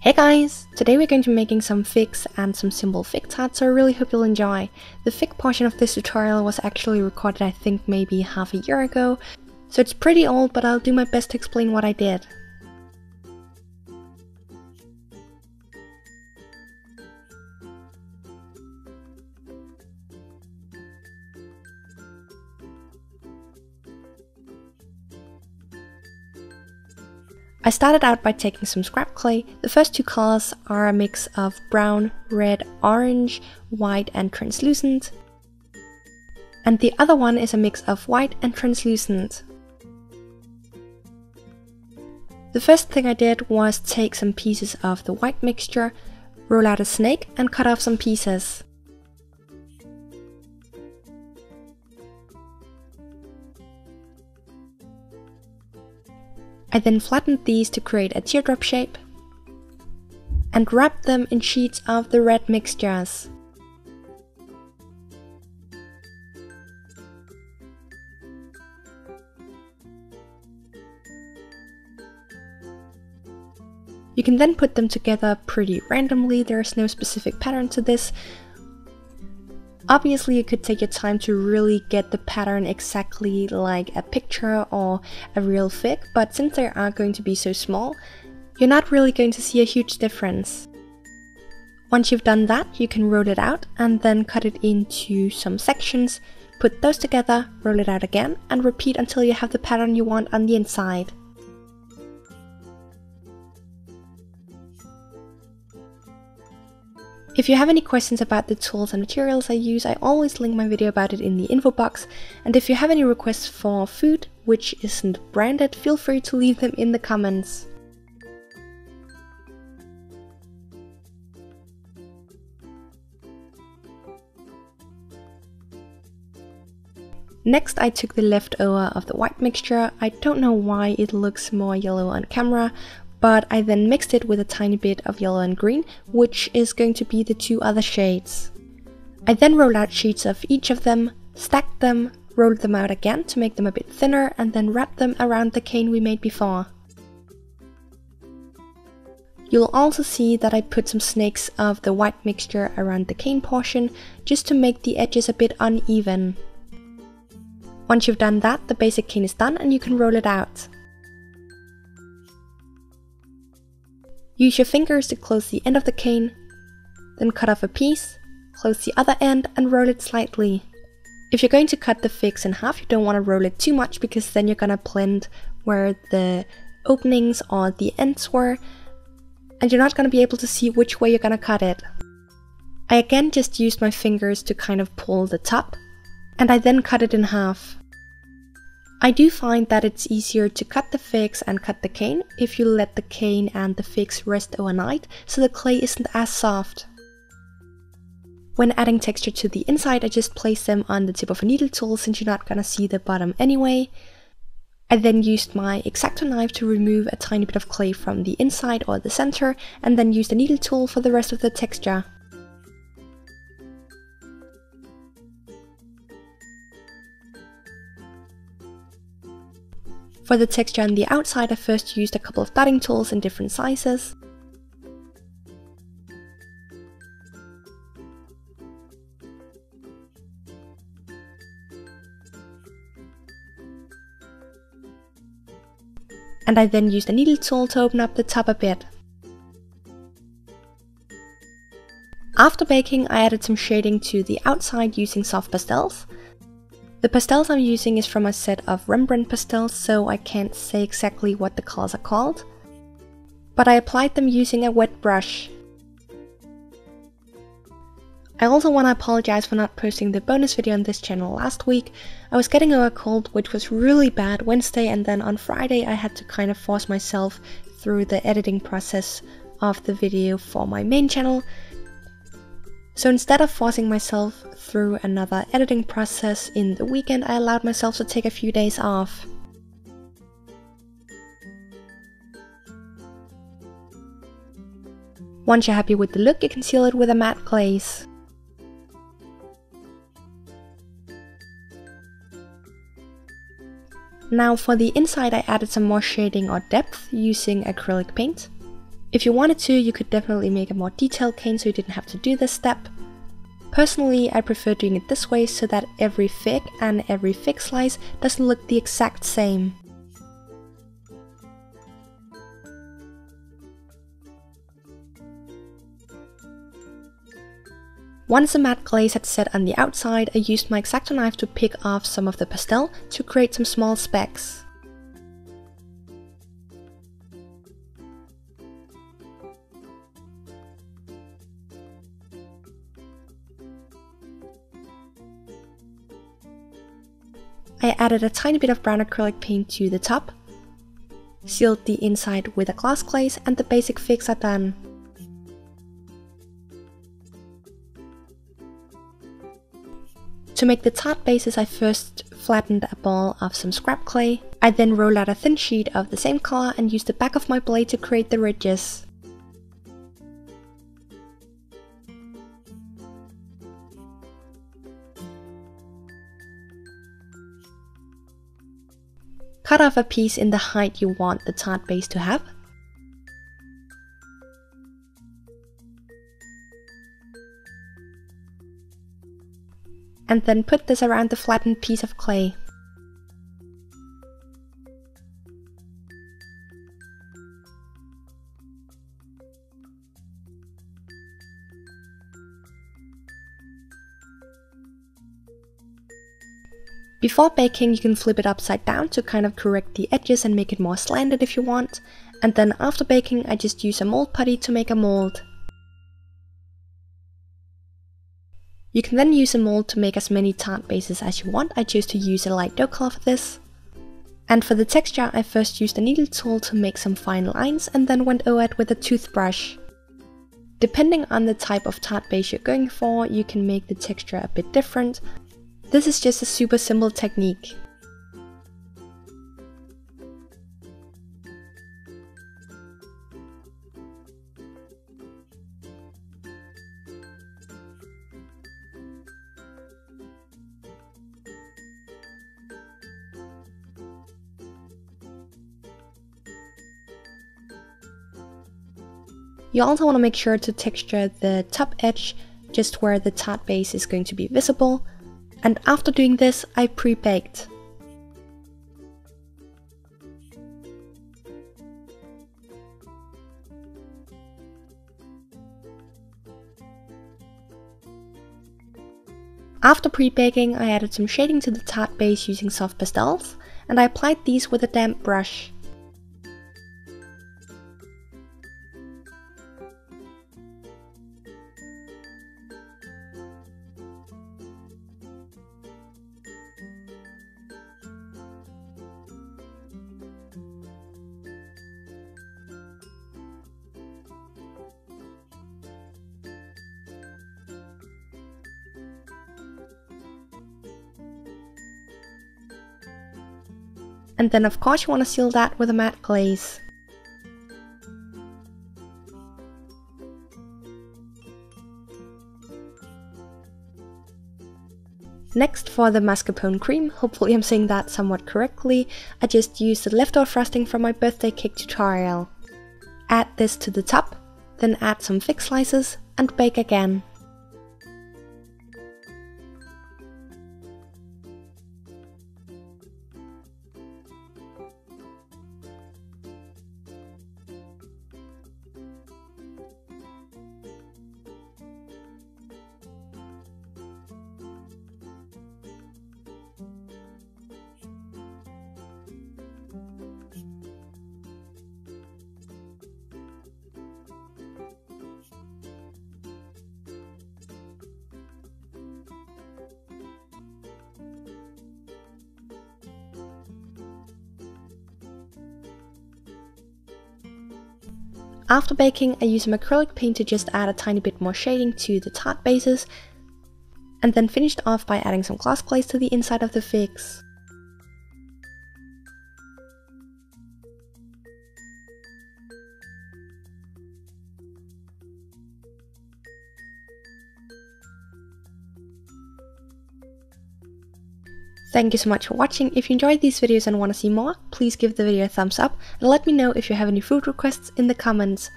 Hey guys! Today we're going to be making some figs and some simple fig tarts, so I really hope you'll enjoy. The fig portion of this tutorial was actually recorded I think maybe half a year ago, so it's pretty old, but I'll do my best to explain what I did. I started out by taking some scrap clay. The first two colors are a mix of brown, red, orange, white and translucent. And the other one is a mix of white and translucent. The first thing I did was take some pieces of the white mixture, roll out a snake and cut off some pieces. I then flattened these to create a teardrop shape and wrapped them in sheets of the red mixtures. You can then put them together pretty randomly, there is no specific pattern to this. Obviously you could take your time to really get the pattern exactly like a picture or a real fig, but since they are going to be so small, you're not really going to see a huge difference. Once you've done that, you can roll it out and then cut it into some sections, put those together, roll it out again, and repeat until you have the pattern you want on the inside. If you have any questions about the tools and materials I use, I always link my video about it in the info box, and if you have any requests for food which isn't branded, feel free to leave them in the comments. Next I took the leftover of the white mixture. I don't know why it looks more yellow on camera, but I then mixed it with a tiny bit of yellow and green, which is going to be the two other shades. I then rolled out sheets of each of them, stacked them, rolled them out again to make them a bit thinner, and then wrapped them around the cane we made before. You'll also see that I put some snakes of the white mixture around the cane portion, just to make the edges a bit uneven. Once you've done that, the basic cane is done and you can roll it out. Use your fingers to close the end of the cane, then cut off a piece, close the other end and roll it slightly. If you're going to cut the figs in half, you don't want to roll it too much because then you're gonna blend where the openings or the ends were, and you're not gonna be able to see which way you're gonna cut it. I again just used my fingers to kind of pull the top, and I then cut it in half. I do find that it's easier to cut the figs and cut the cane if you let the cane and the figs rest overnight, so the clay isn't as soft. When adding texture to the inside, I just place them on the tip of a needle tool since you're not gonna see the bottom anyway. I then used my X-Acto knife to remove a tiny bit of clay from the inside or the center, and then used a needle tool for the rest of the texture. For the texture on the outside, I first used a couple of dotting tools in different sizes. And I then used a needle tool to open up the top a bit. After baking, I added some shading to the outside using soft pastels. The pastels I'm using is from a set of Rembrandt pastels, so I can't say exactly what the colors are called, but I applied them using a wet brush. I also want to apologize for not posting the bonus video on this channel last week. I was getting over a cold, which was really bad Wednesday, and then on Friday I had to kind of force myself through the editing process of the video for my main channel. So instead of forcing myself through another editing process in the weekend, I allowed myself to take a few days off. Once you're happy with the look, you can seal it with a matte glaze. Now for the inside I added some more shading or depth using acrylic paint. If you wanted to, you could definitely make a more detailed cane so you didn't have to do this step. Personally, I prefer doing it this way so that every fig and every fig slice doesn't look the exact same. Once the matte glaze had set on the outside, I used my X-Acto knife to pick off some of the pastel to create some small specks. I added a tiny bit of brown acrylic paint to the top, sealed the inside with a glass glaze, and the basic figs are done. To make the tart bases, I first flattened a ball of some scrap clay. I then rolled out a thin sheet of the same color and used the back of my blade to create the ridges. Cut off a piece in the height you want the tart base to have. And then put this around the flattened piece of clay. Before baking, you can flip it upside down to kind of correct the edges and make it more slanted if you want. And then after baking, I just use a mold putty to make a mold. You can then use a mold to make as many tart bases as you want. I chose to use a light dough color for this. And for the texture, I first used a needle tool to make some fine lines and then went over it with a toothbrush. Depending on the type of tart base you're going for, you can make the texture a bit different. This is just a super simple technique. You also want to make sure to texture the top edge just where the tart base is going to be visible. And after doing this, I pre-baked. After pre-baking, I added some shading to the tart base using soft pastels, and I applied these with a damp brush. And then of course you want to seal that with a matte glaze. Next, for the mascarpone cream, hopefully I'm saying that somewhat correctly, I just used the leftover frosting from my birthday cake tutorial. Add this to the top, then add some fig slices and bake again. After baking, I use some acrylic paint to just add a tiny bit more shading to the tart bases, and then finished off by adding some glass glaze to the inside of the figs. Thank you so much for watching. If you enjoyed these videos and want to see more, please give the video a thumbs up and let me know if you have any food requests in the comments.